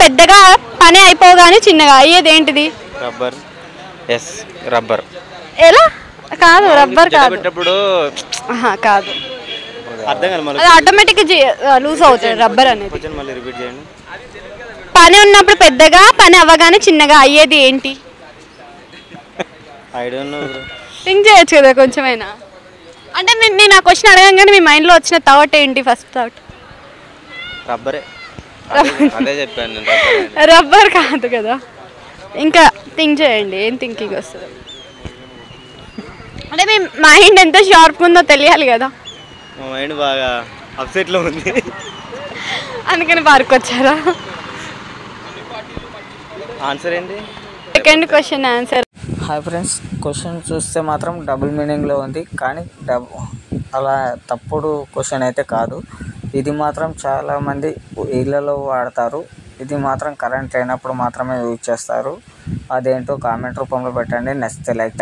పెద్దగా పని అయిపోగానే చిన్నగా అయ్యేది ఏంటిది? రబ్బర్. Yes rubber. ఎలా? కాదు, రబ్బర్ కాదు. కాదు, అర్థం కాదు. అది ఆటోమేటిక్ లూజ్ అవుతుంది రబ్బర్ అనేది. కొంచెం మళ్ళీ రిపీట్ చేయండి. పని ఉన్నప్పుడు పెద్దగా, పని అవ్వగానే చిన్నగా అయ్యేది ఏంటి? I don't know bro. Think చేయొచ్చు కదా కొంచెమైనా. అంటే నేను ఆ క్వశ్చన్ అడగంగానే మీ మైండ్లో వచ్చిన థాట్ ఏంటి? ఫస్ట్ థాట్ రబ్బరే. అదే చెప్పాను నేను. రబ్బర్ కాదు కదా. ఇంకా థింక్ చేయండి, ఏం థింకింగ్ వస్తుంది? అంటే మీ మైండ్ ఎంత షార్ప్ ఉందో తెలియాలి కదా. మా మైండ్ బాగా అప్సెట్లో ఉంది, అందుకని పార్క్ వచ్చారా? ఆన్సర్ ఏంటి? Second question answer. Hi friends, question చూస్తే మాత్రం డబుల్ మీనింగ్లో ఉంది, కానీ అలా తప్పుడు క్వశ్చన్ అయితే కాదు. ఇది మాత్రం చాలామంది ఇళ్ళలో వాడతారు. ఇది మాత్రం కరెంట్ లేనప్పుడు మాత్రమే యూజ్ చేస్తారు. అదేంటో కామెంట్ రూపంలో పెట్టండి. నచ్చితే లైక్